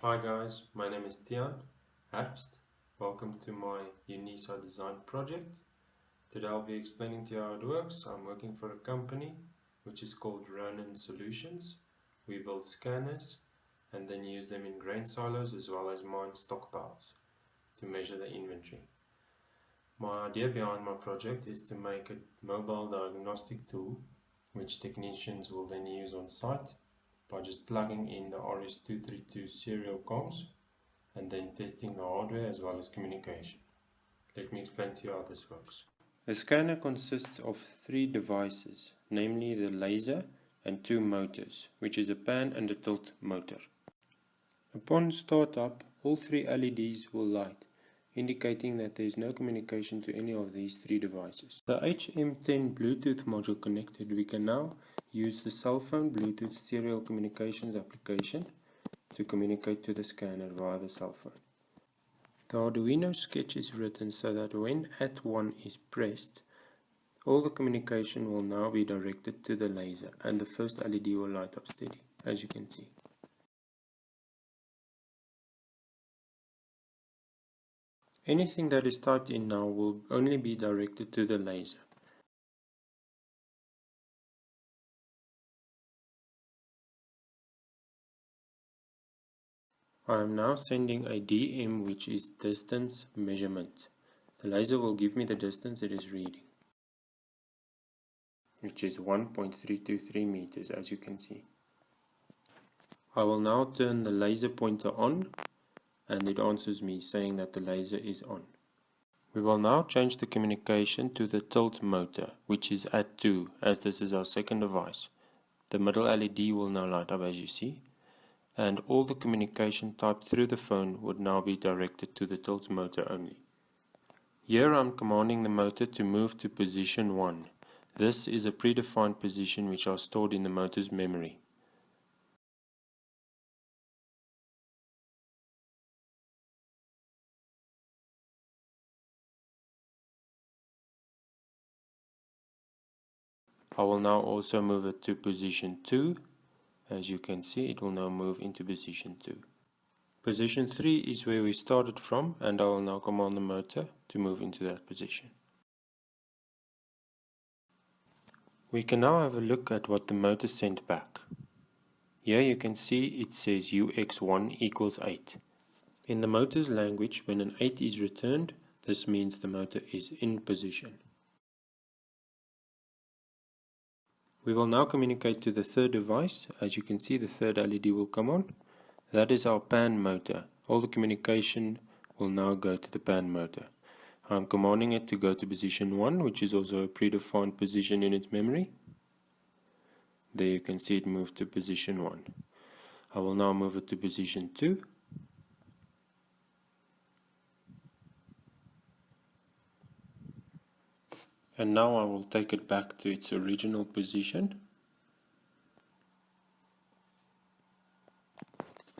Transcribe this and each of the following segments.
Hi guys, my name is Tian Herbst. Welcome to my UNISA Design Project. Today I'll be explaining to you how it works. I'm working for a company which is called Ronin Solutions. We build scanners and then use them in grain silos as well as mine stockpiles to measure the inventory. My idea behind my project is to make a mobile diagnostic tool which technicians will then use on site by just plugging in the RS-232 serial comms and then testing the hardware as well as communication. Let me explain to you how this works. The scanner consists of three devices, namely the laser and two motors, which is a pan and a tilt motor. Upon startup, all three LEDs will light, indicating that there is no communication to any of these three devices. The HM10 Bluetooth module connected, we can now use the cell phone Bluetooth serial communications application to communicate to the scanner via the cell phone. The Arduino sketch is written so that when @1 is pressed, all the communication will now be directed to the laser and the first LED will light up steady, as you can see. Anything that is typed in now will only be directed to the laser. I am now sending a DM, which is distance measurement. The laser will give me the distance it is reading, which is 1.323 meters, as you can see. I will now turn the laser pointer on and it answers me saying that the laser is on. We will now change the communication to the tilt motor, which is at 2, as this is our second device. The middle LED will now light up, as you see, and all the communication typed through the phone would now be directed to the tilt motor only. Here I'm commanding the motor to move to position 1. This is a predefined position which are stored in the motor's memory. I will now also move it to position 2. As you can see, it will now move into position 2. Position 3 is where we started from, and I will now command the motor to move into that position. We can now have a look at what the motor sent back. Here you can see it says UX1 equals 8. In the motor's language, when an 8 is returned, this means the motor is in position. We will now communicate to the third device. As you can see, the third LED will come on. That is our pan motor. All the communication will now go to the pan motor. I'm commanding it to go to position 1, which is also a predefined position in its memory. There you can see it moved to position 1. I will now move it to position 2. And now I will take it back to its original position.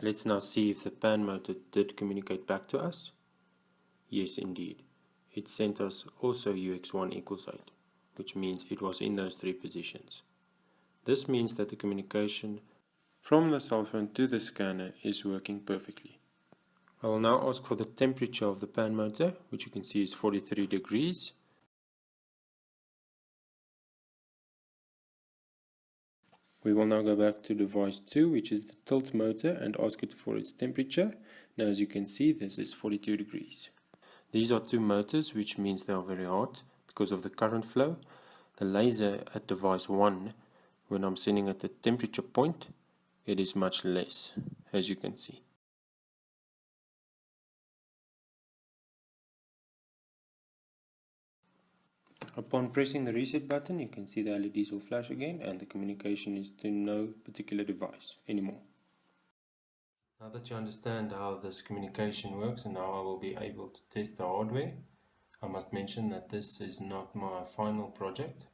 Let's now see if the pan motor did communicate back to us. Yes, indeed. It sent us also UX1 equals 8, which means it was in those three positions. This means that the communication from the cell phone to the scanner is working perfectly. I will now ask for the temperature of the pan motor, which you can see is 43 degrees. We will now go back to device 2, which is the tilt motor, and ask it for its temperature. Now as you can see, this is 42 degrees. These are two motors, which means they are very hot because of the current flow. The laser at device 1, when I'm sending at the temperature point, it is much less, as you can see. Upon pressing the reset button, you can see the LEDs will flash again and the communication is to no particular device anymore. Now that you understand how this communication works and how I will be able to test the hardware, I must mention that this is not my final project.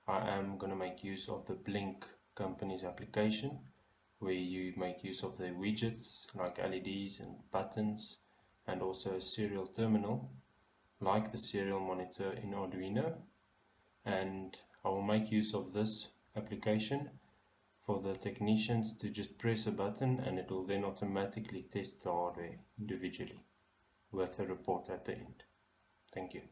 I am going to make use of the Blink company's application, where you make use of their widgets like LEDs and buttons, and also a serial terminal like the serial monitor in Arduino. And I will make use of this application for the technicians to just press a button and it will then automatically test the hardware individually with a report at the end. Thank you.